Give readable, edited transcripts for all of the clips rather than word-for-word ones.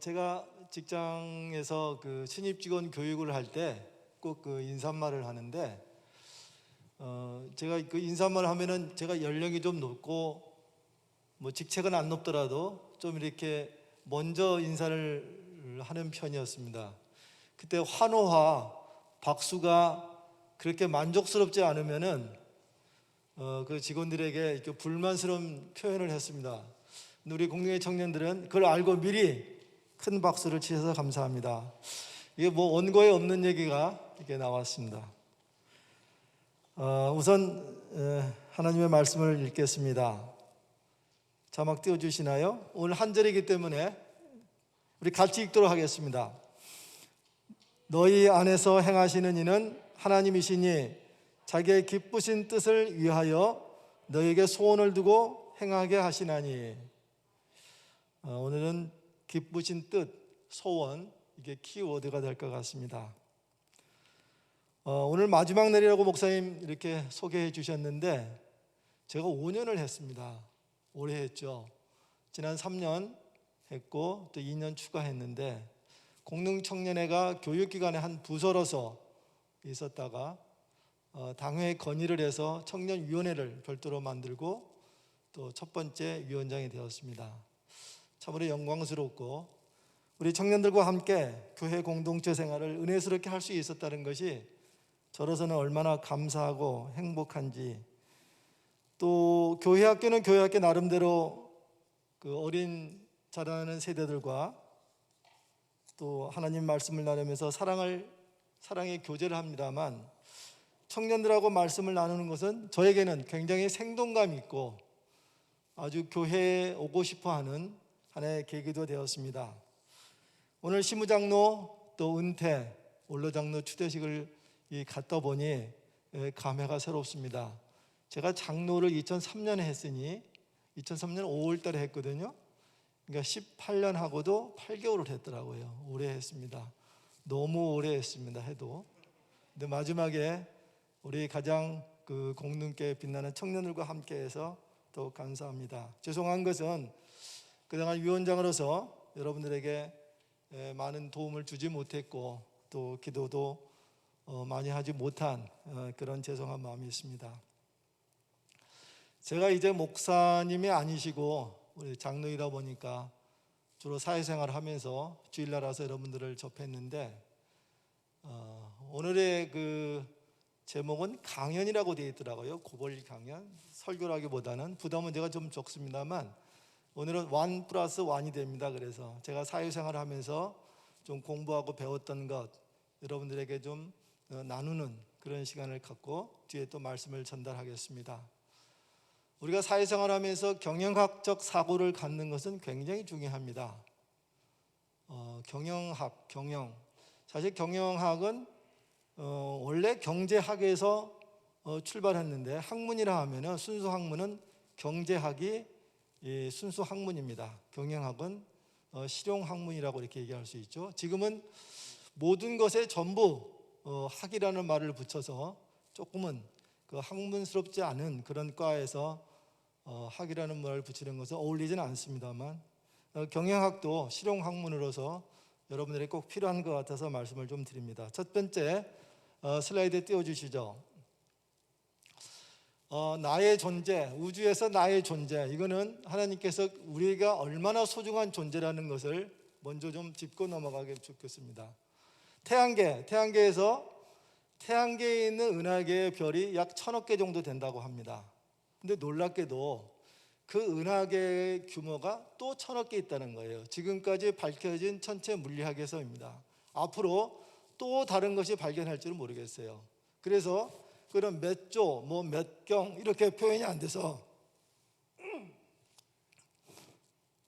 제가 직장에서 그 신입 직원 교육을 할 때 꼭 그 인사말을 하는데, 제가 그 인사말 하면은 제가 연령이 좀 높고 뭐 직책은 안 높더라도 좀 이렇게 먼저 인사를 하는 편이었습니다. 그때 환호와 박수가 그렇게 만족스럽지 않으면은 그 직원들에게 이렇게 불만스러운 표현을 했습니다. 근데 우리 공동의 청년들은 그걸 알고 미리 큰 박수를 치셔서 감사합니다. 이게 뭐 원고에 없는 얘기가 이렇게 나왔습니다. 우선 하나님의 말씀을 읽겠습니다. 자막 띄워주시나요? 오늘 한 절이기 때문에 우리 같이 읽도록 하겠습니다. 너희 안에서 행하시는 이는 하나님이시니 자기의 기쁘신 뜻을 위하여 너에게 소원을 두고 행하게 하시나니. 오늘은 기쁘신 뜻, 소원, 이게 키워드가 될 것 같습니다. 오늘 마지막 날이라고 목사님 이렇게 소개해 주셨는데, 제가 5년을 했습니다. 오래 했죠. 지난 3년 했고 또 2년 추가했는데, 공릉청년회가 교육기관의 한 부서로서 있었다가 당회에 건의를 해서 청년위원회를 별도로 만들고 또 첫 번째 위원장이 되었습니다. 참으로 영광스럽고 우리 청년들과 함께 교회 공동체 생활을 은혜스럽게 할 수 있었다는 것이 저로서는 얼마나 감사하고 행복한지, 또 교회 학교는 교회 학교 나름대로 그 어린 자라나는 세대들과 또 하나님 말씀을 나누면서 사랑의 교제를 합니다만, 청년들하고 말씀을 나누는 것은 저에게는 굉장히 생동감 있고 아주 교회에 오고 싶어하는 하나의 계기도 되었습니다. 오늘 시무장로 또 은퇴 원로장로 추대식을 갔다 보니 감회가 새롭습니다. 제가 장로를 2003년에 했으니 2003년 5월 달에 했거든요. 그러니까 18년 하고도 8개월을 했더라고요. 오래 했습니다. 너무 오래 했습니다. 해도. 근데 마지막에 우리 가장 그 공릉께 빛나는 청년들과 함께해서 더 감사합니다. 죄송한 것은 그동안 위원장으로서 여러분들에게 많은 도움을 주지 못했고 또 기도도 많이 하지 못한 그런 죄송한 마음이 있습니다. 제가 이제 목사님이 아니시고 우리 장로이다 보니까 주로 사회생활을 하면서 주일날 와서 여러분들을 접했는데, 오늘의 그 제목은 강연이라고 되어 있더라고요. 고벌 강연. 설교라기보다는 부담은 제가 좀 적습니다만 오늘은 1+1이 됩니다. 그래서 제가 사회생활을 하면서 좀 공부하고 배웠던 것 여러분들에게 좀 나누는 그런 시간을 갖고 뒤에 또 말씀을 전달하겠습니다. 우리가 사회생활을 하면서 경영학적 사고를 갖는 것은 굉장히 중요합니다. 경영. 사실 경영학은 원래 경제학에서 출발했는데, 학문이라 하면은 순수 학문은 경제학이 순수 학문입니다. 경영학은 실용학문이라고 이렇게 얘기할 수 있죠. 지금은 모든 것에 전부 학이라는 말을 붙여서 조금은 그 학문스럽지 않은 그런 과에서 학이라는 말을 붙이는 것은 어울리지는 않습니다만, 경영학도 실용학문으로서 여러분들이 꼭 필요한 것 같아서 말씀을 좀 드립니다. 첫 번째 슬라이드에 띄워주시죠. 나의 존재, 우주에서 나의 존재, 이거는 하나님께서 우리가 얼마나 소중한 존재라는 것을 먼저 좀 짚고 넘어가게 좋겠습니다. 태양계에서 태양계에 있는 은하계의 별이 약 1000억 개 정도 된다고 합니다. 근데 놀랍게도 그 은하계의 규모가 또 1000억 개 있다는 거예요. 지금까지 밝혀진 천체 물리학에서입니다. 앞으로 또 다른 것이 발견할 줄은 모르겠어요. 그래서 그런 몇 조, 몇 경 이렇게 표현이 안 돼서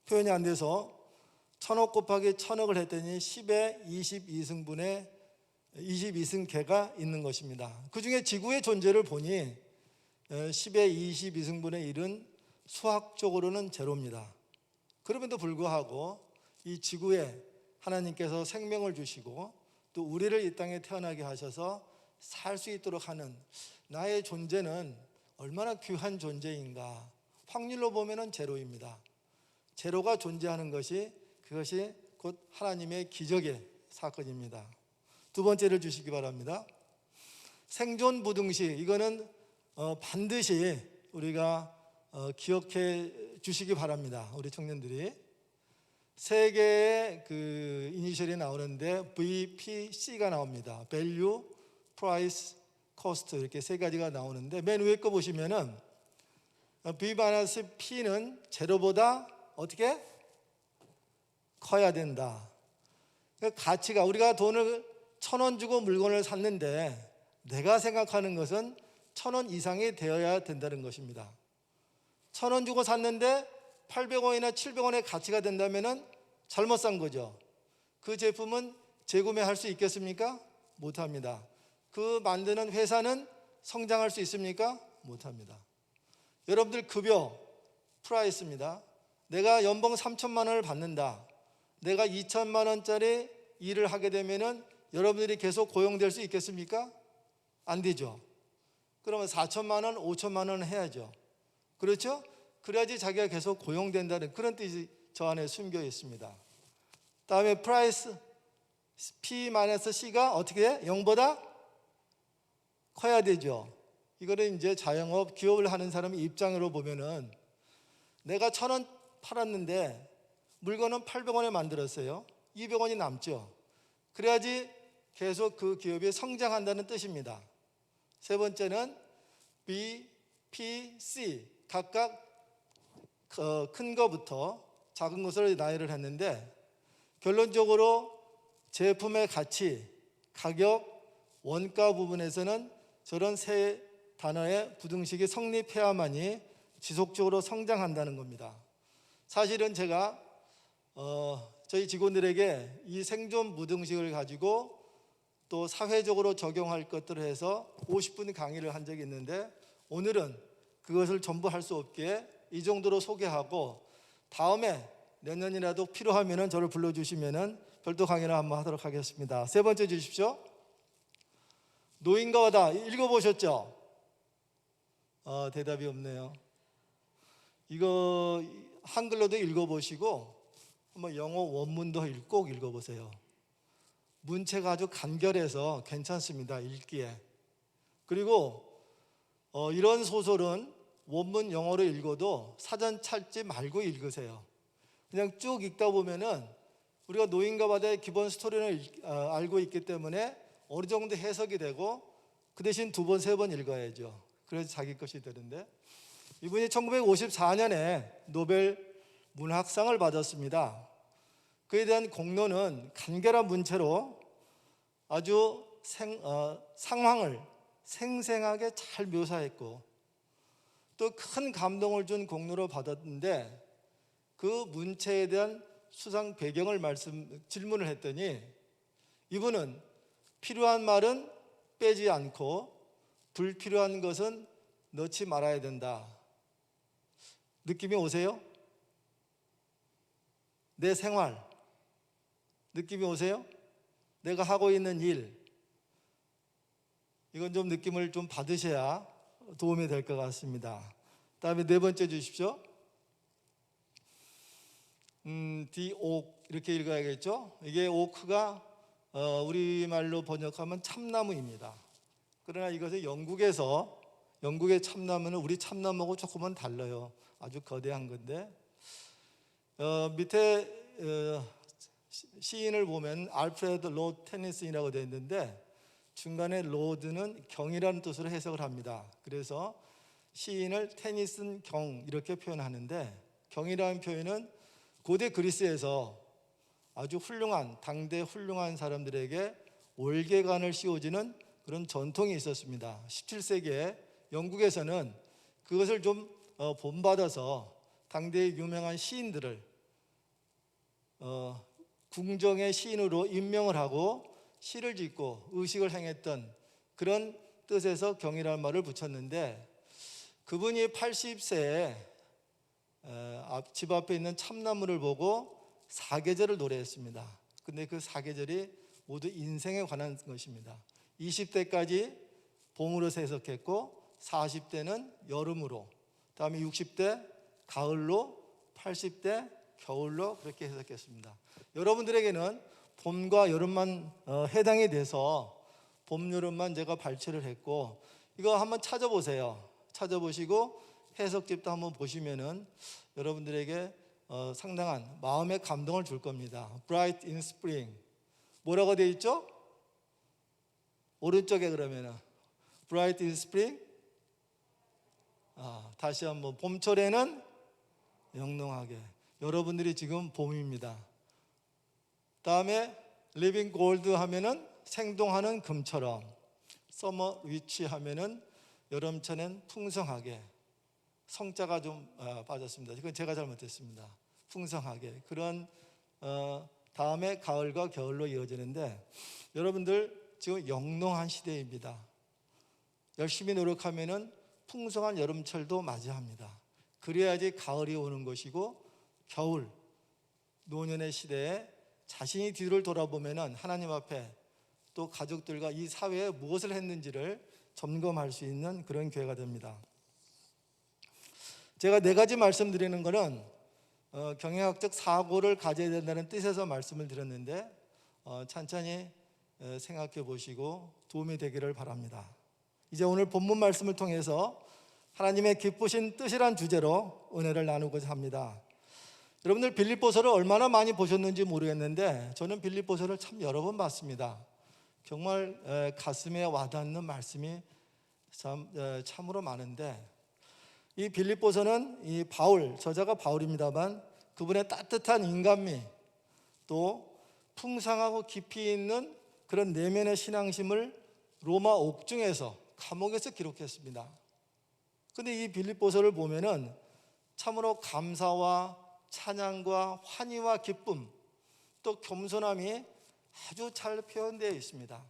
1000억 곱하기 1000억을 했더니 10의 22승분의 22승계가 있는 것입니다. 그 중에 지구의 존재를 보니 10의 22승분의 1은 수학적으로는 제로입니다. 그럼에도 불구하고 이 지구에 하나님께서 생명을 주시고 또 우리를 이 땅에 태어나게 하셔서 살 수 있도록 하는 나의 존재는 얼마나 귀한 존재인가. 확률로 보면은 제로입니다. 제로가 존재하는 것이, 그것이 곧 하나님의 기적의 사건입니다. 두 번째를 주시기 바랍니다. 생존 부등식, 이거는 반드시 우리가 기억해 주시기 바랍니다. 우리 청년들이 세 개의 그 이니셜이 나오는데 VPC가 나옵니다. Value, Price, Cost, 이렇게 세 가지가 나오는데 맨 위에 거 보시면은 V-P는 제로보다 어떻게 커야 된다. 가치가, 우리가 돈을 1,000원 주고 물건을 샀는데 내가 생각하는 것은 1,000원 이상이 되어야 된다는 것입니다. 1,000원 주고 샀는데 800원이나 700원의 가치가 된다면 잘못 산 거죠. 그 제품은 재구매할 수 있겠습니까? 못합니다. 그 만드는 회사는 성장할 수 있습니까? 못합니다. 여러분들 급여, 프라이스입니다. 내가 연봉 3천만 원을 받는다. 내가 2천만 원짜리 일을 하게 되면 여러분들이 계속 고용될 수 있겠습니까? 안 되죠. 그러면 4천만 원, 5천만 원 해야죠. 그렇죠? 그래야지 자기가 계속 고용된다는 그런 뜻이 저 안에 숨겨 있습니다. 다음에 프라이스, P-C가 어떻게 해? 0보다 커야 되죠. 이거는 이제 자영업, 기업을 하는 사람의 입장으로 보면은 내가 1,000원 팔았는데 물건은 800원에 만들었어요. 200원이 남죠. 그래야지 계속 그 기업이 성장한다는 뜻입니다. 세 번째는 B, P, C, 각각 큰 거부터 작은 것으로 나열을 했는데 결론적으로 제품의 가치, 가격, 원가 부분에서는 저런 세 단어의 부등식이 성립해야만이 지속적으로 성장한다는 겁니다. 사실은 제가 저희 직원들에게 이 생존 부등식을 가지고 또 사회적으로 적용할 것들을 해서 50분 강의를 한 적이 있는데 오늘은 그것을 전부 할 수 없기에 이 정도로 소개하고 다음에 내년이라도 필요하면 저를 불러주시면 별도 강의를 한번 하도록 하겠습니다. 세 번째 주십시오. 노인과 바다 읽어보셨죠? 대답이 없네요. 이거 한글로도 읽어보시고 한번 영어 원문도 꼭 읽어보세요. 문체가 아주 간결해서 괜찮습니다. 읽기에. 그리고 이런 소설은 원문 영어로 읽어도 사전 찾지 말고 읽으세요. 그냥 쭉 읽다 보면은 우리가 노인과 바다의 기본 스토리를 알고 있기 때문에 어느 정도 해석이 되고 그 대신 2번, 3번 읽어야죠. 그래서 자기 것이 되는데 이분이 1954년에 노벨 문학상을 받았습니다. 그에 대한 공로는 간결한 문체로 아주 상황을 생생하게 잘 묘사했고 또 큰 감동을 준 공로로 받았는데 그 문체에 대한 수상 배경을 질문을 했더니 이분은 필요한 말은 빼지 않고 불필요한 것은 넣지 말아야 된다. 느낌이 오세요? 내 생활 느낌이 오세요? 내가 하고 있는 일 이건 좀 느낌을 좀 받으셔야 도움이 될 것 같습니다. 다음에 네 번째 주십시오. 디옥 이렇게 읽어야겠죠? 이게 오크가 우리말로 번역하면 참나무입니다. 그러나 이것은 영국의 참나무는 우리 참나무하고 조금은 달라요. 아주 거대한 건데 밑에 시인을 보면 알프레드 로드 테니슨이라고 되어 있는데 중간에 로드는 경이라는 뜻으로 해석을 합니다. 그래서 시인을 테니슨 경 이렇게 표현하는데 경이라는 표현은 고대 그리스에서 아주 훌륭한 당대 훌륭한 사람들에게 월계관을 씌워주는 그런 전통이 있었습니다. 17세기에 영국에서는 그것을 좀 본받아서 당대의 유명한 시인들을 궁정의 시인으로 임명을 하고 시를 짓고 의식을 행했던 그런 뜻에서 경이라는 말을 붙였는데 그분이 80세에 집 앞에 있는 참나무를 보고 사계절을 노래했습니다. 근데 그 사계절이 모두 인생에 관한 것입니다. 20대까지 봄으로 해석했고 40대는 여름으로, 다음에 60대 가을로, 80대 겨울로 그렇게 해석했습니다. 여러분들에게는 봄과 여름만 해당이 돼서 봄, 여름만 제가 발췌를 했고, 이거 한번 찾아보세요. 찾아보시고 해석집도 한번 보시면은 여러분들에게 상당한 마음의 감동을 줄 겁니다. Bright in spring. 뭐라고 되어 있죠? 오른쪽에 그러면은 Bright in spring. 다시 한번 봄철에는 영롱하게. 여러분들이 지금 봄입니다. 다음에 Living gold 하면은 생동하는 금처럼, Summer rich 하면은 여름철엔 풍성하게. 성자가 좀 빠졌습니다. 이건 제가 잘못했습니다. 풍성하게. 그런 다음에 가을과 겨울로 이어지는데, 여러분들 지금 영롱한 시대입니다. 열심히 노력하면은 풍성한 여름철도 맞이합니다. 그래야지 가을이 오는 것이고, 겨울, 노년의 시대에 자신이 뒤를 돌아보면은 하나님 앞에 또 가족들과 이 사회에 무엇을 했는지를 점검할 수 있는 그런 기회가 됩니다. 제가 4가지 말씀드리는 것은 경영학적 사고를 가져야 된다는 뜻에서 말씀을 드렸는데, 천천히 생각해 보시고 도움이 되기를 바랍니다. 이제 오늘 본문 말씀을 통해서 하나님의 기쁘신 뜻이란 주제로 은혜를 나누고자 합니다. 여러분들 빌립보서를 얼마나 많이 보셨는지 모르겠는데, 저는 빌립보서를 참 여러 번 봤습니다. 정말 가슴에 와닿는 말씀이 참으로 많은데, 이 빌립보서는 이 바울, 저자가 바울입니다만 그분의 따뜻한 인간미, 또 풍성하고 깊이 있는 그런 내면의 신앙심을 로마 옥중에서, 감옥에서 기록했습니다. 그런데 이 빌립보서를 보면은 참으로 감사와 찬양과 환희와 기쁨, 또 겸손함이 아주 잘 표현되어 있습니다.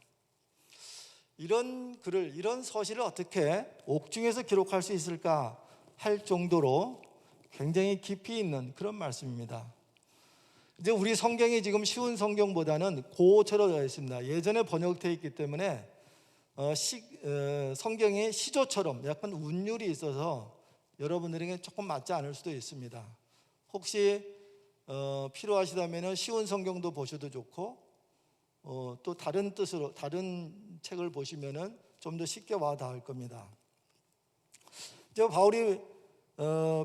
이런 글을, 이런 서실을 어떻게 옥중에서 기록할 수 있을까 할 정도로 굉장히 깊이 있는 그런 말씀입니다. 이제 우리 성경이 지금 쉬운 성경보다는 고어처럼 되어 있습니다. 예전에 번역되어 있기 때문에 성경이 시조처럼 약간 운율이 있어서 여러분들에게 조금 맞지 않을 수도 있습니다. 혹시 필요하시다면 쉬운 성경도 보셔도 좋고, 또 다른 뜻으로 다른 책을 보시면은 좀 더 쉽게 와 닿을 겁니다. 바울이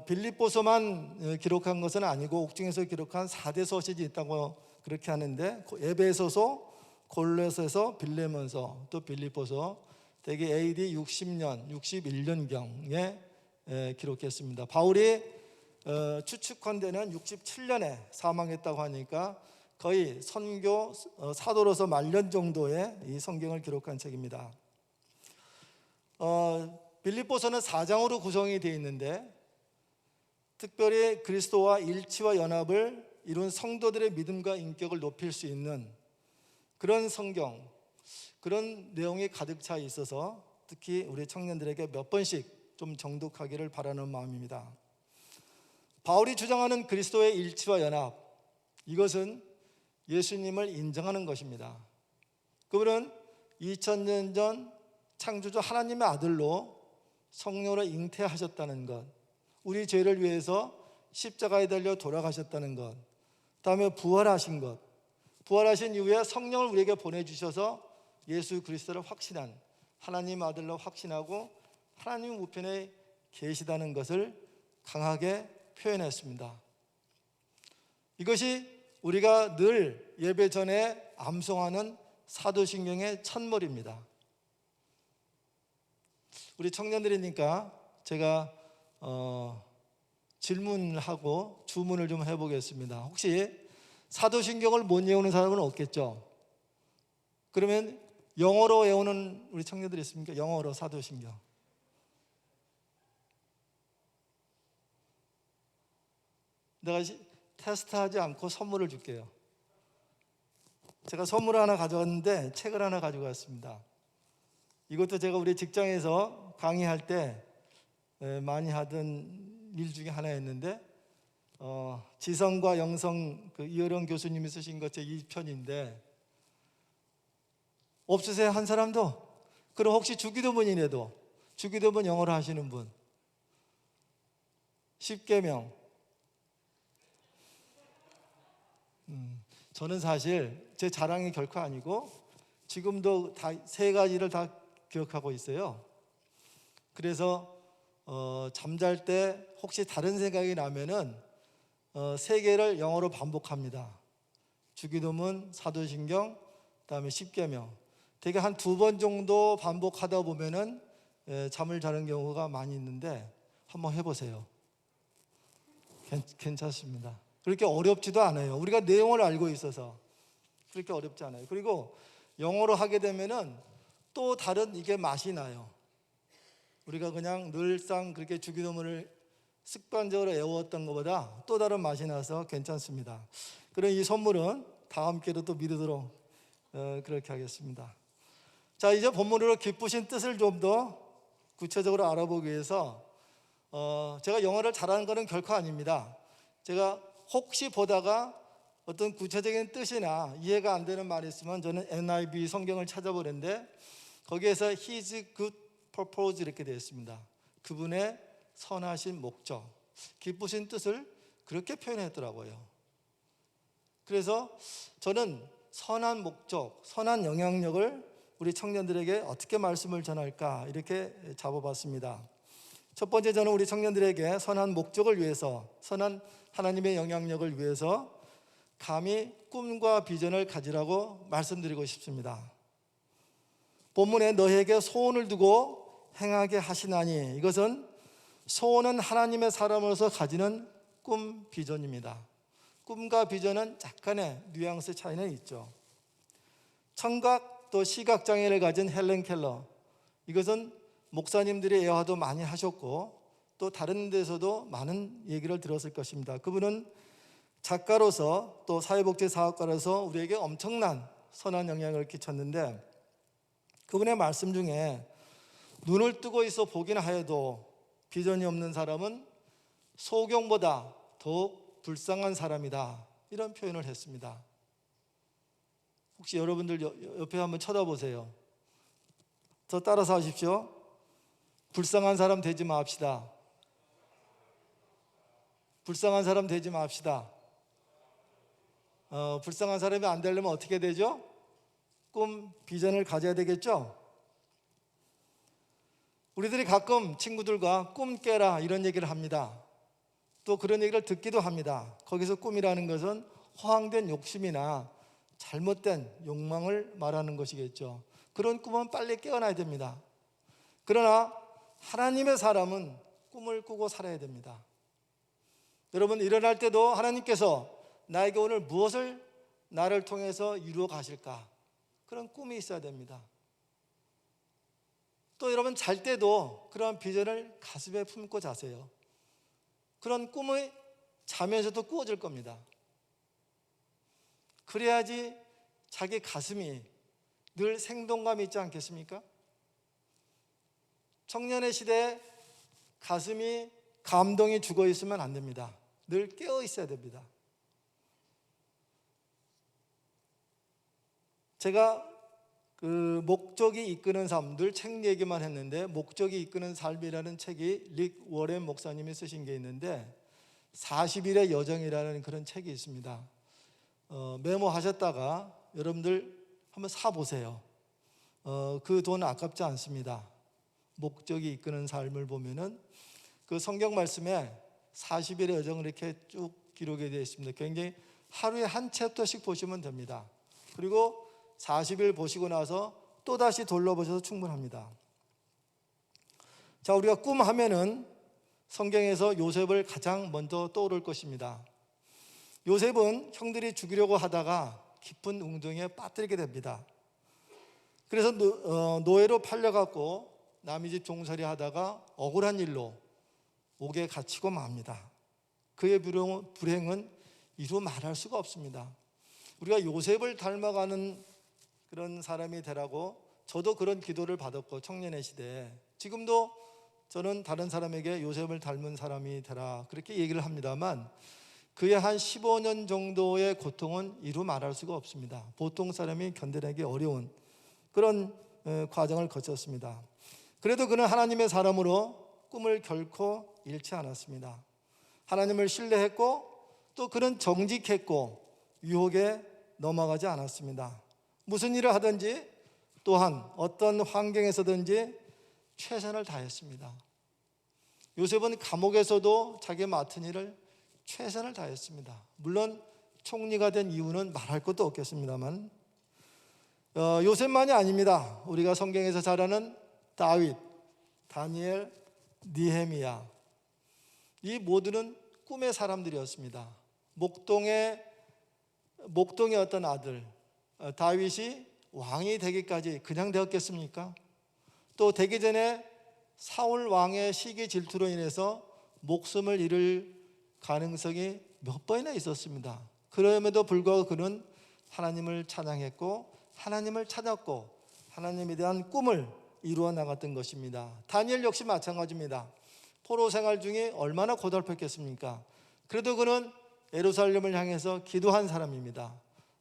빌립보서만 기록한 것은 아니고 옥중에서 기록한 4대 서신이 있다고 그렇게 하는데, 에베소서, 골로새서, 빌레몬서, 또 빌립보서, 대개 AD 60년, 61년경에 기록했습니다. 바울이 추측컨대는 67년에 사망했다고 하니까 거의 선교 사도로서 말년 정도의 이 성경을 기록한 책입니다. 빌립보서는 4장으로 구성이 되어 있는데, 특별히 그리스도와 일치와 연합을 이룬 성도들의 믿음과 인격을 높일 수 있는 그런 성경, 그런 내용이 가득 차 있어서 특히 우리 청년들에게 몇 번씩 좀 정독하기를 바라는 마음입니다. 바울이 주장하는 그리스도의 일치와 연합, 이것은 예수님을 인정하는 것입니다. 그분은 2000년 전 창조주 하나님의 아들로 성령으로 잉태하셨다는 것, 우리 죄를 위해서 십자가에 달려 돌아가셨다는 것, 다음에 부활하신 것, 부활하신 이후에 성령을 우리에게 보내주셔서 예수 그리스도를 확신한, 하나님 아들로 확신하고 하나님 우편에 계시다는 것을 강하게 표현했습니다. 이것이 우리가 늘 예배 전에 암송하는 사도신경의 첫머리입니다. 우리 청년들이니까 제가 질문하고 주문을 좀 해보겠습니다. 혹시 사도신경을 못 외우는 사람은 없겠죠? 그러면 영어로 외우는 우리 청년들이 있습니까? 영어로 사도신경. 내가 테스트하지 않고 선물을 줄게요. 제가 선물 하나 가져왔는데 책을 하나 가지고 왔습니다. 이것도 제가 우리 직장에서 강의할 때 많이 하던 일 중에 하나였는데, 지성과 영성 이어령 교수님이 쓰신 것 제 2편인데 없으세요? 한 사람도? 그럼 혹시 주기도문이라도, 주기도문 영어로 하시는 분, 10계명, 저는 사실 제 자랑이 결코 아니고 지금도 다 세 가지를 다 기억하고 있어요. 그래서 잠잘 때 혹시 다른 생각이 나면은 세 개를 영어로 반복합니다. 주기도문, 사도신경, 그다음에 십계명. 되게 한 두 번 정도 반복하다 보면은 잠을 자는 경우가 많이 있는데 한번 해보세요. 괜찮습니다. 그렇게 어렵지도 않아요. 우리가 내용을 알고 있어서 그렇게 어렵지 않아요. 그리고 영어로 하게 되면은 또 다른 이게 맛이 나요. 우리가 그냥 늘상 그렇게 주기도문을 습관적으로 외웠던 것보다 또 다른 맛이 나서 괜찮습니다. 그럼 이 선물은 다음 기회로 또 미루도록 그렇게 하겠습니다. 자, 이제 본문으로 기쁘신 뜻을 좀 더 구체적으로 알아보기 위해서 제가 영어를 잘하는 것은 결코 아닙니다. 제가 혹시 보다가 어떤 구체적인 뜻이나 이해가 안 되는 말이 있으면 저는 NIV 성경을 찾아보는데 거기에서 His good purpose 이렇게 되어 있습니다. 그분의 선하신 목적, 기쁘신 뜻을 그렇게 표현했더라고요. 그래서 저는 선한 목적, 선한 영향력을 우리 청년들에게 어떻게 말씀을 전할까 이렇게 잡아봤습니다. 첫 번째, 저는 우리 청년들에게 선한 목적을 위해서, 선한 하나님의 영향력을 위해서 감히 꿈과 비전을 가지라고 말씀드리고 싶습니다. 본문에 너희에게 소원을 두고 행하게 하시나니, 이것은 소원은 하나님의 사람으로서 가지는 꿈, 비전입니다. 꿈과 비전은 약간의 뉘앙스 차이는 있죠. 청각 또 시각장애를 가진 헬렌 켈러, 이것은 목사님들의 예화도 많이 하셨고 또 다른 데서도 많은 얘기를 들었을 것입니다. 그분은 작가로서 또 사회복지사업가로서 우리에게 엄청난 선한 영향을 끼쳤는데, 그분의 말씀 중에 눈을 뜨고 있어 보긴 하여도 비전이 없는 사람은 소경보다 더욱 불쌍한 사람이다, 이런 표현을 했습니다. 혹시 여러분들 옆에 한번 쳐다보세요. 저 따라서 하십시오. 불쌍한 사람 되지 맙시다. 불쌍한 사람 되지 맙시다. 불쌍한 사람이 안 되려면 어떻게 되죠? 꿈, 비전을 가져야 되겠죠? 우리들이 가끔 친구들과 꿈 깨라 이런 얘기를 합니다. 또 그런 얘기를 듣기도 합니다. 거기서 꿈이라는 것은 허황된 욕심이나 잘못된 욕망을 말하는 것이겠죠. 그런 꿈은 빨리 깨어나야 됩니다. 그러나 하나님의 사람은 꿈을 꾸고 살아야 됩니다. 여러분, 일어날 때도 하나님께서 나에게 오늘 무엇을 나를 통해서 이루어 가실까, 그런 꿈이 있어야 됩니다. 또 여러분, 잘 때도 그러한 비전을 가슴에 품고 자세요. 그런 꿈이 자면서도 꾸어질 겁니다. 그래야지 자기 가슴이 늘 생동감이 있지 않겠습니까? 청년의 시대에 가슴이 감동이 죽어 있으면 안 됩니다. 늘 깨어 있어야 됩니다. 제가 그 목적이 이끄는 삶, 늘 책 얘기만 했는데 목적이 이끄는 삶이라는 책이 릭 워렌 목사님이 쓰신 게 있는데 40일의 여정이라는 그런 책이 있습니다. 메모하셨다가 여러분들 한번 사보세요. 그 돈 아깝지 않습니다. 목적이 이끄는 삶을 보면은 그 성경 말씀에 40일의 여정을 이렇게 쭉 기록이 되어 있습니다. 굉장히 하루에 한 챕터씩 보시면 됩니다. 그리고 40일 보시고 나서 또다시 돌려보셔도 충분합니다. 자, 우리가 꿈 하면은 성경에서 요셉을 가장 먼저 떠오를 것입니다. 요셉은 형들이 죽이려고 하다가 깊은 웅덩이에 빠뜨리게 됩니다. 그래서 노예로 팔려갖고 남의 집 종살이 하다가 억울한 일로 옥에 갇히고 맙니다. 그의 불행은 이루 말할 수가 없습니다. 우리가 요셉을 닮아가는 그런 사람이 되라고 저도 그런 기도를 받았고, 청년의 시대에 지금도 저는 다른 사람에게 요셉을 닮은 사람이 되라 그렇게 얘기를 합니다만, 그의 한 15년 정도의 고통은 이루 말할 수가 없습니다. 보통 사람이 견뎌내기 어려운 그런 과정을 거쳤습니다. 그래도 그는 하나님의 사람으로 꿈을 결코 잃지 않았습니다. 하나님을 신뢰했고 또 그는 정직했고 유혹에 넘어가지 않았습니다. 무슨 일을 하든지 또한 어떤 환경에서든지 최선을 다했습니다. 요셉은 감옥에서도 자기 맡은 일을 최선을 다했습니다. 물론 총리가 된 이유는 말할 것도 없겠습니다만 요셉만이 아닙니다. 우리가 성경에서 잘 아는 다윗, 다니엘, 느헤미야, 이 모두는 꿈의 사람들이었습니다. 목동의 어떤 아들 다윗이 왕이 되기까지 그냥 되었겠습니까? 또 되기 전에 사울 왕의 시기 질투로 인해서 목숨을 잃을 가능성이 몇 번이나 있었습니다. 그럼에도 불구하고 그는 하나님을 찬양했고 하나님을 찾았고 하나님에 대한 꿈을 이루어 나갔던 것입니다. 다니엘 역시 마찬가지입니다. 포로 생활 중에 얼마나 고달팠겠습니까? 그래도 그는 예루살렘을 향해서 기도한 사람입니다.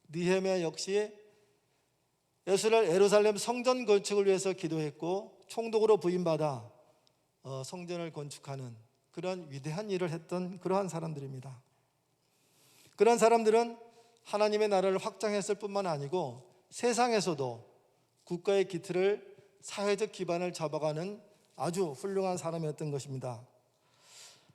느헤미야 역시 예루살렘 성전 건축을 위해서 기도했고 총독으로 부임받아 성전을 건축하는 그런 위대한 일을 했던 그러한 사람들입니다. 그런 사람들은 하나님의 나라를 확장했을 뿐만 아니고 세상에서도 국가의 기틀을, 사회적 기반을 잡아가는 아주 훌륭한 사람이었던 것입니다.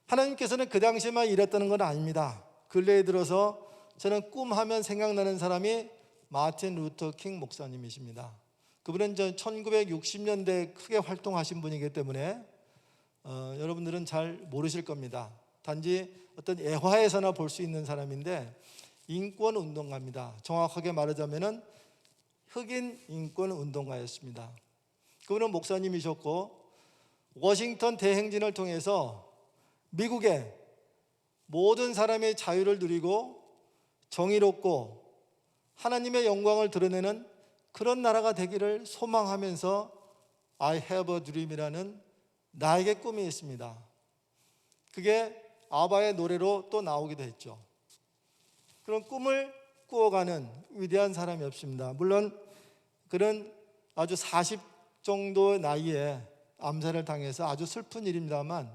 하나님께서는 그 당시에만 이랬다는 건 아닙니다. 근래에 들어서 저는 꿈하면 생각나는 사람이 마틴 루터 킹 목사님이십니다. 그분은 1960년대에 크게 활동하신 분이기 때문에 여러분들은 잘 모르실 겁니다. 단지 어떤 애화에서나 볼 수 있는 사람인데 인권 운동가입니다. 정확하게 말하자면 흑인 인권 운동가였습니다. 그분은 목사님이셨고 워싱턴 대행진을 통해서 미국의 모든 사람의 자유를 누리고 정의롭고 하나님의 영광을 드러내는 그런 나라가 되기를 소망하면서 I have a dream이라는 나에게 꿈이 있습니다. 그게 아바의 노래로 또 나오기도 했죠. 그런 꿈을 꾸어가는 위대한 사람이었습니다. 물론 그는 아주 40 정도의 나이에 암살을 당해서 아주 슬픈 일입니다만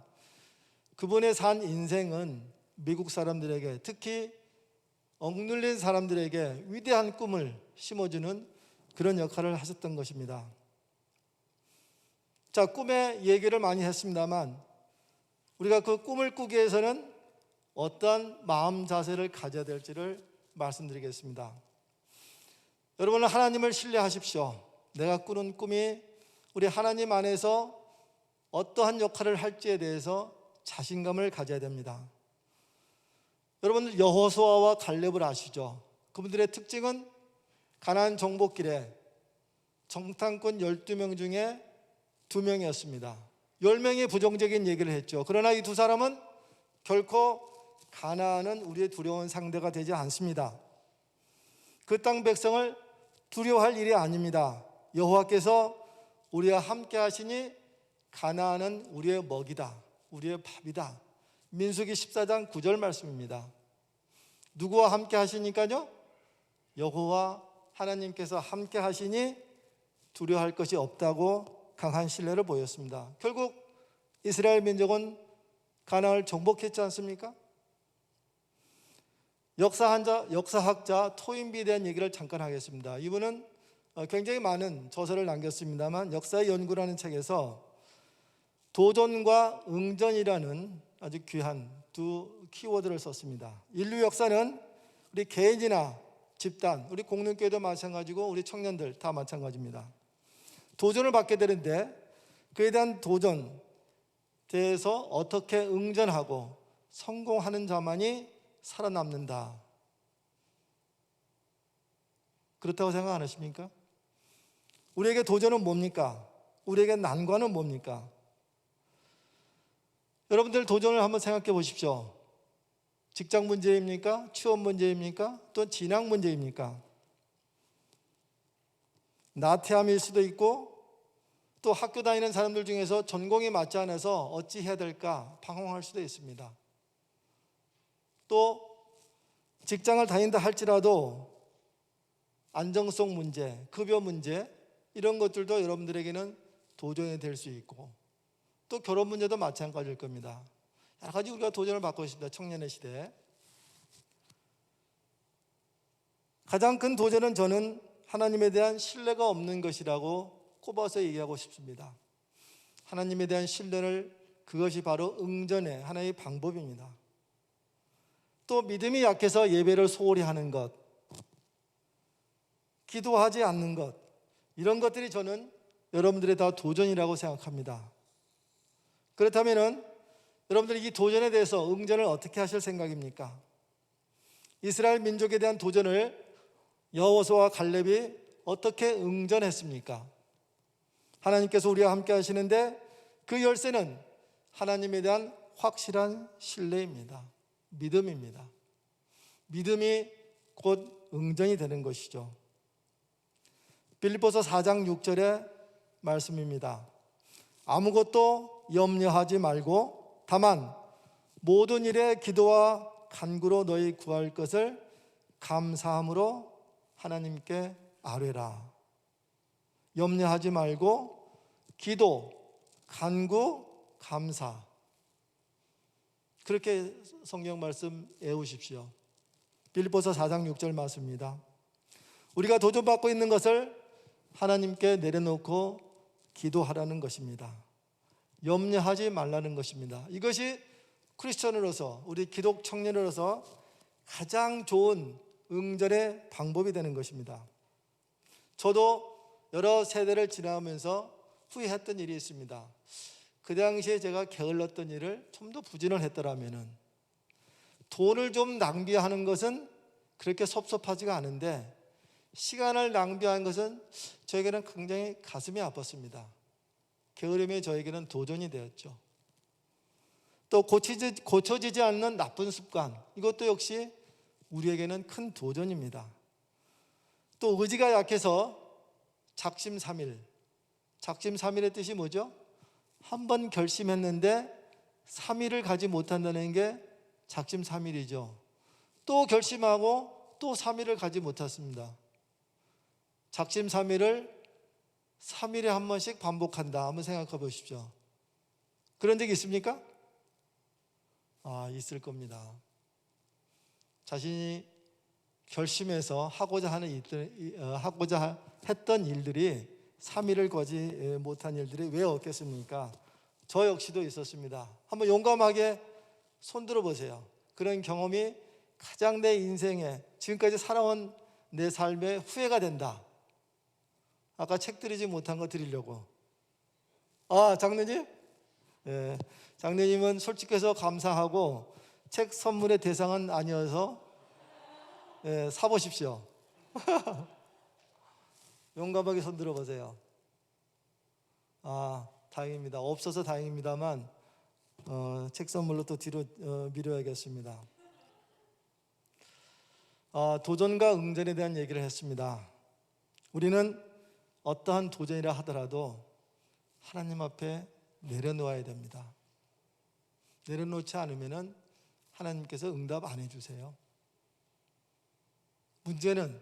그분의 산 인생은 미국 사람들에게, 특히 억눌린 사람들에게 위대한 꿈을 심어주는 그런 역할을 하셨던 것입니다. 자, 꿈의 얘기를 많이 했습니다만 우리가 그 꿈을 꾸기 위해서는 어떤 마음 자세를 가져야 될지를 말씀드리겠습니다. 여러분은 하나님을 신뢰하십시오. 내가 꾸는 꿈이 우리 하나님 안에서 어떠한 역할을 할지에 대해서 자신감을 가져야 됩니다. 여러분들 여호수아와 갈렙을 아시죠? 그분들의 특징은 가나안 정복길에 정탐꾼 12명 중에 2명이었습니다. 10명이 부정적인 얘기를 했죠. 그러나 이 두 사람은 결코 가나안은 우리의 두려운 상대가 되지 않습니다. 그 땅 백성을 두려워할 일이 아닙니다. 여호와께서 우리와 함께 하시니 가나안은 우리의 먹이다, 우리의 밥이다. 민수기 14장 9절 말씀입니다. 누구와 함께 하시니까요? 여호와 하나님께서 함께 하시니 두려워할 것이 없다고 강한 신뢰를 보였습니다. 결국 이스라엘 민족은 가나안을 정복했지 않습니까? 역사학자 토인비에 대한 얘기를 잠깐 하겠습니다. 이분은 굉장히 많은 저서를 남겼습니다만 역사의 연구라는 책에서 도전과 응전이라는 아주 귀한 두 키워드를 썼습니다. 인류 역사는 우리 개인이나 집단, 우리 공동교회도 마찬가지고 우리 청년들 다 마찬가지입니다. 도전을 받게 되는데 그에 대한 도전 대해서 어떻게 응전하고 성공하는 자만이 살아남는다. 그렇다고 생각 안 하십니까? 우리에게 도전은 뭡니까? 우리에게 난관은 뭡니까? 여러분들 도전을 한번 생각해 보십시오. 직장 문제입니까? 취업 문제입니까? 또 진학 문제입니까? 나태함일 수도 있고 또 학교 다니는 사람들 중에서 전공이 맞지 않아서 어찌 해야 될까 방황할 수도 있습니다. 또 직장을 다닌다 할지라도 안정성 문제, 급여 문제 이런 것들도 여러분들에게는 도전이 될 수 있고 또 결혼 문제도 마찬가지일 겁니다. 여러 가지 우리가 도전을 받고 있습니다. 청년의 시대에. 가장 큰 도전은 저는 하나님에 대한 신뢰가 없는 것이라고 꼽아서 얘기하고 싶습니다. 하나님에 대한 신뢰를, 그것이 바로 응전의 하나의 방법입니다. 또 믿음이 약해서 예배를 소홀히 하는 것, 기도하지 않는 것, 이런 것들이 저는 여러분들의 다 도전이라고 생각합니다. 그렇다면 여러분들이 이 도전에 대해서 응전을 어떻게 하실 생각입니까? 이스라엘 민족에 대한 도전을 여호수아와 갈렙이 어떻게 응전했습니까? 하나님께서 우리와 함께 하시는데 그 열쇠는 하나님에 대한 확실한 신뢰입니다. 믿음입니다. 믿음이 곧 응전이 되는 것이죠. 빌립보서 4장 6절의 말씀입니다. 아무것도 염려하지 말고 다만 모든 일에 기도와 간구로 너희 구할 것을 감사함으로 하나님께 아뢰라. 염려하지 말고 기도, 간구, 감사. 그렇게 성경 말씀 외우십시오. 빌립보서 4장 6절 말씀입니다. 우리가 도전받고 있는 것을 하나님께 내려놓고 기도하라는 것입니다. 염려하지 말라는 것입니다. 이것이 크리스천으로서, 우리 기독 청년으로서 가장 좋은 응전의 방법이 되는 것입니다. 저도 여러 세대를 지나면서 후회했던 일이 있습니다. 그 당시에 제가 게을렀던 일을 좀 더 부진을 했더라면, 돈을 좀 낭비하는 것은 그렇게 섭섭하지가 않은데 시간을 낭비한 것은 저에게는 굉장히 가슴이 아팠습니다. 게으름이 저에게는 도전이 되었죠. 또 고쳐지지 않는 나쁜 습관, 이것도 역시 우리에게는 큰 도전입니다. 또 의지가 약해서 작심삼일. 작심삼일의 뜻이 뭐죠? 한 번 결심했는데 3일을 가지 못한다는 게 작심삼일이죠. 또 결심하고 또 3일을 가지 못했습니다. 작심삼일을 3일에 한 번씩 반복한다. 한번 생각해 보십시오. 그런 적이 있습니까? 있을 겁니다. 자신이 결심해서 하고자 했던 일들이 3일을 거지 못한 일들이 왜 없겠습니까? 저 역시도 있었습니다. 한번 용감하게 손들어 보세요. 그런 경험이 가장 내 인생에, 지금까지 살아온 내 삶에 후회가 된다. 아까 책 드리지 못한 거 드리려고. 장로님? 예, 장로님은 솔직해서 감사하고 책 선물의 대상은 아니어서 사보십시오. 용감하게 손 들어보세요. 다행입니다. 없어서 다행입니다만 책 선물로 또 뒤로 미뤄야겠습니다. 도전과 응전에 대한 얘기를 했습니다. 우리는 어떠한 도전이라 하더라도 하나님 앞에 내려놓아야 됩니다. 내려놓지 않으면 하나님께서 응답 안 해주세요. 문제는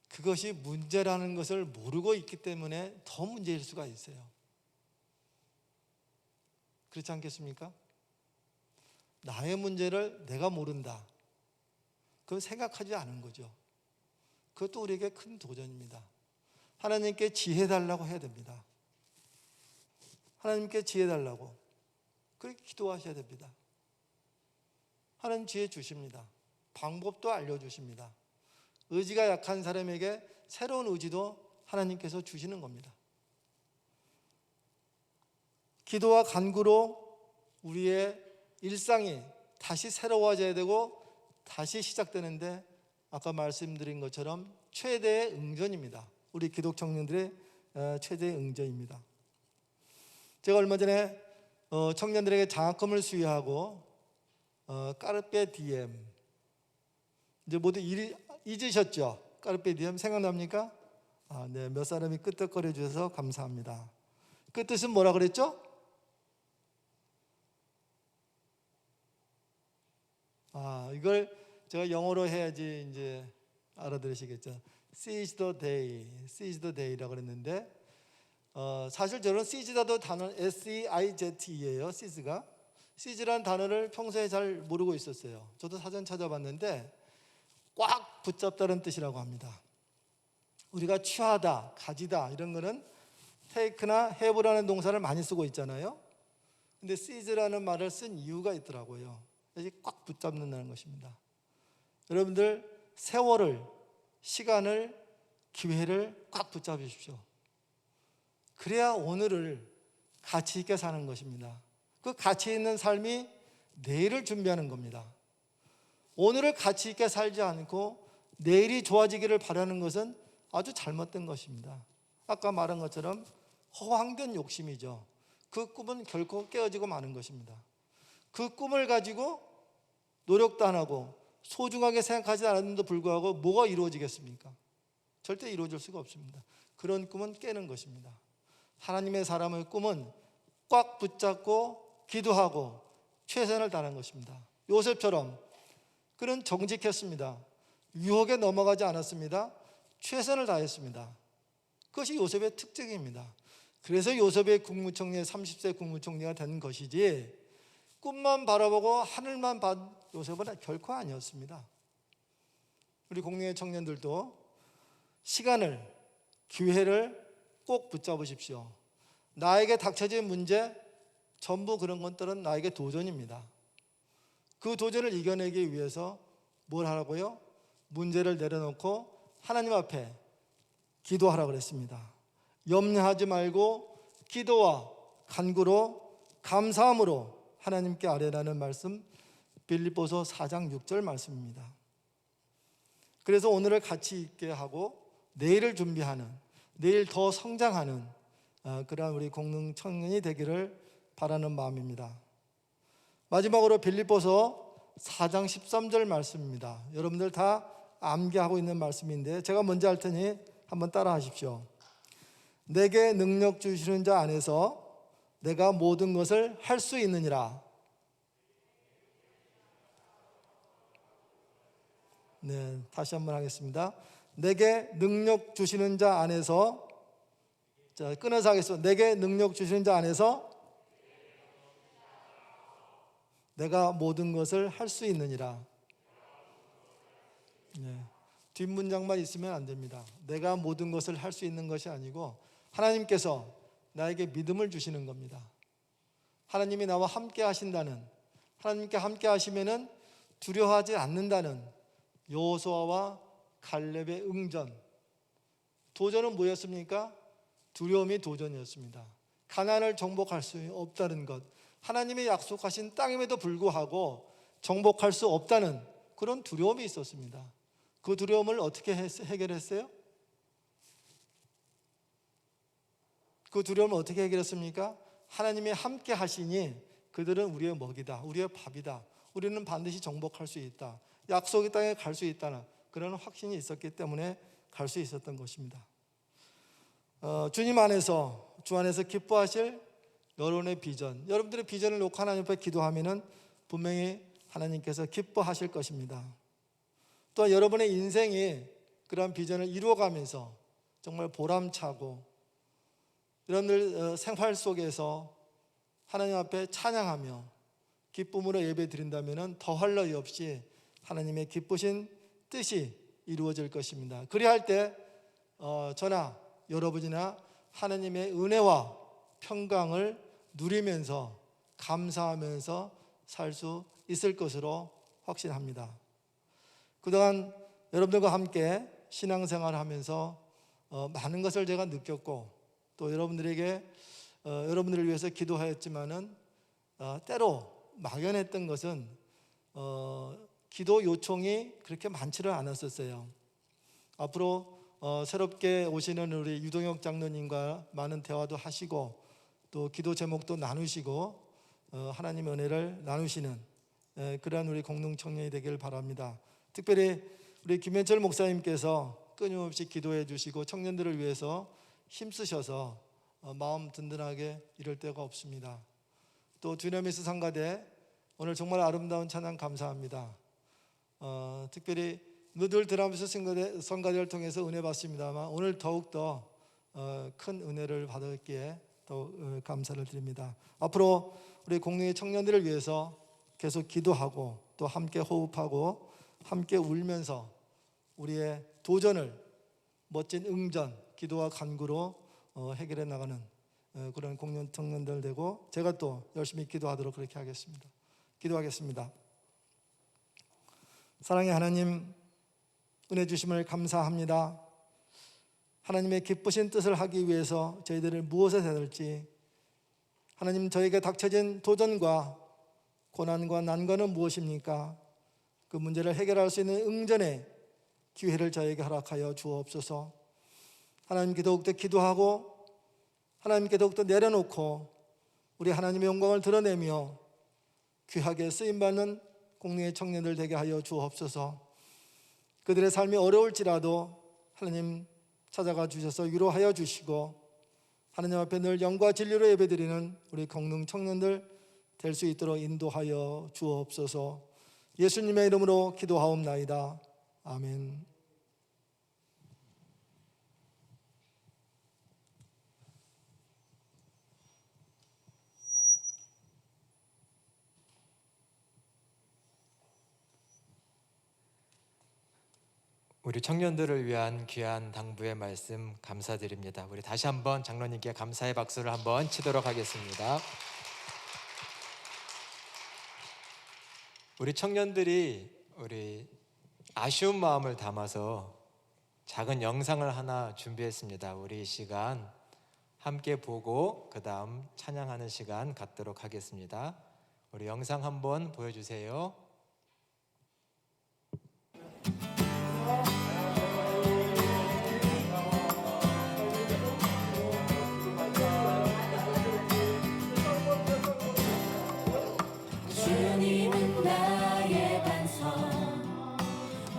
그것이 문제라는 것을 모르고 있기 때문에 더 문제일 수가 있어요. 그렇지 않겠습니까? 나의 문제를 내가 모른다. 그건 생각하지 않은 거죠. 그것도 우리에게 큰 도전입니다. 하나님께 지혜 달라고 해야 됩니다. 하나님께 지혜 달라고 그렇게 기도하셔야 됩니다. 하나님 지혜 주십니다. 방법도 알려주십니다. 의지가 약한 사람에게 새로운 의지도 하나님께서 주시는 겁니다. 기도와 간구로 우리의 일상이 다시 새로워져야 되고 다시 시작되는데, 아까 말씀드린 것처럼 최대의 응전입니다. 우리 기독 청년들의 최대의 응전입니다. 제가 얼마 전에 청년들에게 장학금을 수여하고 까르페 디엠, 이제 모두 잊으셨죠? 까르페 디엠 생각납니까? 네, 몇 사람이 끄떡거려 주셔서 감사합니다. 그 뜻은 뭐라 그랬죠? 이걸 제가 영어로 해야지 이제 알아들으시겠죠. Seize the day, seize the day라고 그랬는데, 사실 저는 seize라도 단어 S-E-I-Z-E예요. seize가. seize라는 단어를 평소에 잘 모르고 있었어요. 저도 사전 찾아봤는데 꽉 꽉 붙잡다는 뜻이라고 합니다. 우리가 취하다, 가지다 이런 거는 take나 have라는 동사를 많이 쓰고 있잖아요. 근데 seize라는 말을 쓴 이유가 있더라고요. 그래서 꽉 붙잡는다는 것입니다. 여러분들 세월을, 시간을, 기회를 꽉 붙잡으십시오. 그래야 오늘을 가치 있게 사는 것입니다. 그 가치 있는 삶이 내일을 준비하는 겁니다. 오늘을 가치 있게 살지 않고 내일이 좋아지기를 바라는 것은 아주 잘못된 것입니다. 아까 말한 것처럼 허황된 욕심이죠. 그 꿈은 결코 깨어지고 마는 것입니다. 그 꿈을 가지고 노력도 안 하고 소중하게 생각하지 않았는데도 불구하고 뭐가 이루어지겠습니까? 절대 이루어질 수가 없습니다. 그런 꿈은 깨는 것입니다. 하나님의 사람의 꿈은 꽉 붙잡고 기도하고 최선을 다하는 것입니다. 요셉처럼 그는 정직했습니다. 유혹에 넘어가지 않았습니다. 최선을 다했습니다. 그것이 요셉의 특징입니다. 그래서 요셉의 국무총리, 30세 국무총리가 된 것이지 꿈만 바라보고 하늘만 본 요셉은 결코 아니었습니다. 우리 공동의 청년들도 시간을, 기회를 꼭 붙잡으십시오. 나에게 닥쳐진 문제 전부 그런 것들은 나에게 도전입니다. 그 도전을 이겨내기 위해서 뭘 하라고요? 문제를 내려놓고 하나님 앞에 기도하라고 그랬습니다. 염려하지 말고 기도와 간구로 감사함으로 하나님께 아뢰라는 말씀, 빌립보서 4장 6절 말씀입니다. 그래서 오늘을 가치 있게 하고 내일을 준비하는, 내일 더 성장하는 그러한 우리 공동 청년이 되기를 바라는 마음입니다. 마지막으로 빌립보서 4장 13절 말씀입니다. 여러분들 다 암기하고 있는 말씀인데 제가 먼저 할 테니 한번 따라 하십시오. 내게 능력 주시는 자 안에서 내가 모든 것을 할 수 있느니라. 네, 다시 한번 하겠습니다. 내게 능력 주시는 자 안에서, 자, 끊어서 하겠습니다. 내게 능력 주시는 자 안에서 내가 모든 것을 할 수 있느니라. 네, 뒷문장만 있으면 안 됩니다. 내가 모든 것을 할 수 있는 것이 아니고 하나님께서 나에게 믿음을 주시는 겁니다. 하나님이 나와 함께 하신다는, 하나님께 함께 하시면은 두려워하지 않는다는 여호수아와 갈렙의 응전. 도전은 뭐였습니까? 두려움이 도전이었습니다. 가나안을 정복할 수 없다는 것, 하나님의 약속하신 땅임에도 불구하고 정복할 수 없다는 그런 두려움이 있었습니다. 그 두려움을 어떻게 해결했어요? 그 두려움을 어떻게 해결했습니까? 하나님이 함께 하시니 그들은 우리의 먹이다, 우리의 밥이다, 우리는 반드시 정복할 수 있다, 약속의 땅에 갈 수 있다는 그런 확신이 있었기 때문에 갈 수 있었던 것입니다. 주님 안에서, 주 안에서 기뻐하실 여러분의 비전, 여러분들의 비전을 놓고 하나님 앞에 기도하면은 분명히 하나님께서 기뻐하실 것입니다. 또한 여러분의 인생이 그러한 비전을 이루어가면서 정말 보람차고 여러분들 생활 속에서 하나님 앞에 찬양하며 기쁨으로 예배 드린다면 더할 나위 없이 하나님의 기쁘신 뜻이 이루어질 것입니다. 그리할 때 저나 여러분이나 하나님의 은혜와 평강을 누리면서 감사하면서 살 수 있을 것으로 확신합니다. 그동안 여러분들과 함께 신앙생활을 하면서 많은 것을 제가 느꼈고 또 여러분들에게 여러분들을 위해서 기도하였지만은 때로 막연했던 것은 기도 요청이 그렇게 많지를 않았었어요. 앞으로 새롭게 오시는 우리 유동혁 장로님과 많은 대화도 하시고 또 기도 제목도 나누시고 하나님의 은혜를 나누시는 그러한 우리 공동 청년이 되기를 바랍니다. 특별히 우리 김현철 목사님께서 끊임없이 기도해 주시고 청년들을 위해서 힘쓰셔서 마음 든든하게 이럴 데가 없습니다. 또 두나미스 상가대 오늘 정말 아름다운 찬양 감사합니다. 특별히 늘 드라미스 성가대를 통해서 은혜 받습니다만 오늘 더욱더 큰 은혜를 받았기에 더 감사를 드립니다. 앞으로 우리 공동의 청년들을 위해서 계속 기도하고 또 함께 호흡하고 함께 울면서 우리의 도전을 멋진 응전, 기도와 간구로 해결해 나가는 그런 공연 청년들 되고, 제가 또 열심히 기도하도록 그렇게 하겠습니다. 기도하겠습니다. 사랑의 하나님, 은혜 주심을 감사합니다. 하나님의 기쁘신 뜻을 하기 위해서 저희들을 무엇을 해야 될지, 하나님, 저에게 닥쳐진 도전과 고난과 난관은 무엇입니까? 그 문제를 해결할 수 있는 응전의 기회를 저에게 허락하여 주옵소서. 하나님께 더욱더 기도하고 하나님께 더욱더 내려놓고 우리 하나님의 영광을 드러내며 귀하게 쓰임받는 공동의 청년들 되게 하여 주옵소서. 그들의 삶이 어려울지라도 하나님 찾아가 주셔서 위로하여 주시고, 하나님 앞에 늘 영과 진리로 예배드리는 우리 공동 청년들 될 수 있도록 인도하여 주옵소서. 예수님의 이름으로 기도하옵나이다. 아멘. 우리 청년들을 위한 귀한 당부의 말씀 감사드립니다. 우리 다시 한번 장로님께 감사의 박수를 한번 치도록 하겠습니다. 우리 청년들이 우리 아쉬운 마음을 담아서 작은 영상을 하나 준비했습니다. 우리 이 시간 함께 보고 그 다음 찬양하는 시간 갖도록 하겠습니다. 우리 영상 한번 보여주세요. 주님은 나의 반석,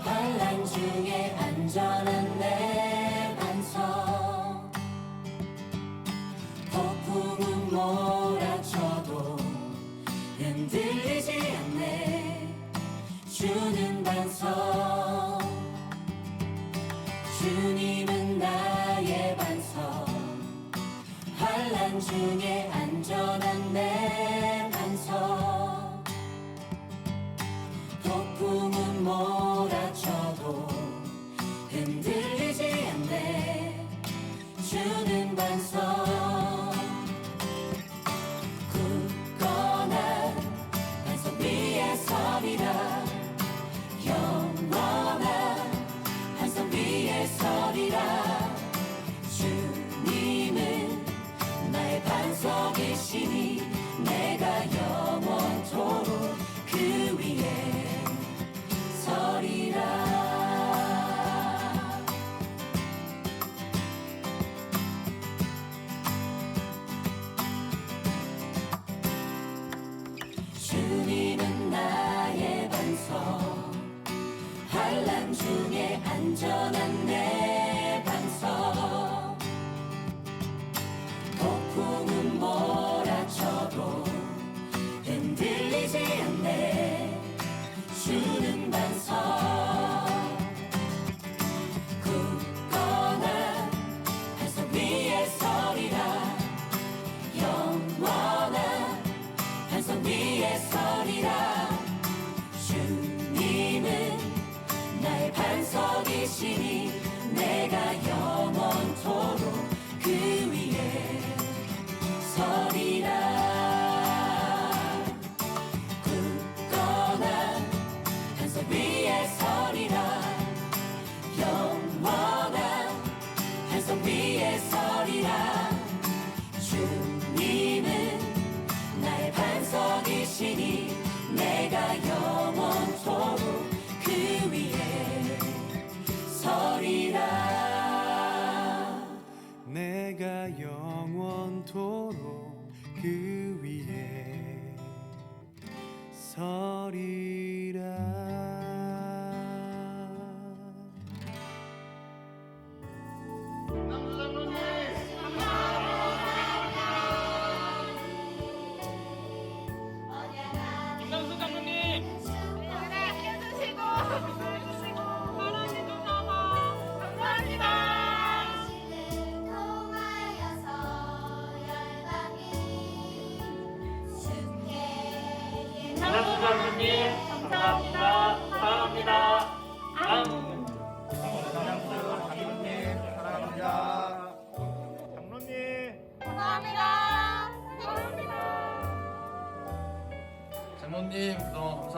환난 중에 안전한 내 반석. 폭풍은 몰아쳐도 흔들리지 않네. 주는 반석. 주님은 나의 반석, 환난 중에 안전한 내 반석. 폭풍은 몰아쳐도 흔들리지 않네. 주는 반석. 굳건한 반석 위에 서리라. 영원한 반석 위에 서리라. 주님은 나의 반석이시니 내가 영원토록 그 위에 서리라. 주님은 나의 반석, 환난 중에 안전한 내 반석. 폭풍은 몰아쳐도 흔들리지 않네. 주는 반석. 굳건한 반석 위에 서리라. 영원한 반석 위에 서리라. 주님은 나의 반석이시니 내가 영원토록 그 위에 서리라. 굳건한 반석 위에 서리라. 영원한 반석 위에 서리라. 주님은 나의 반석이시니 내가 영원토록 그 위에 서리라.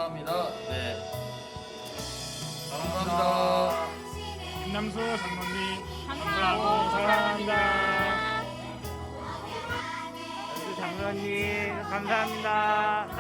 감사합니다. 네. 감사합니다. 김남수 장로님 감사하고 사랑합니다. 장로님 감사합니다.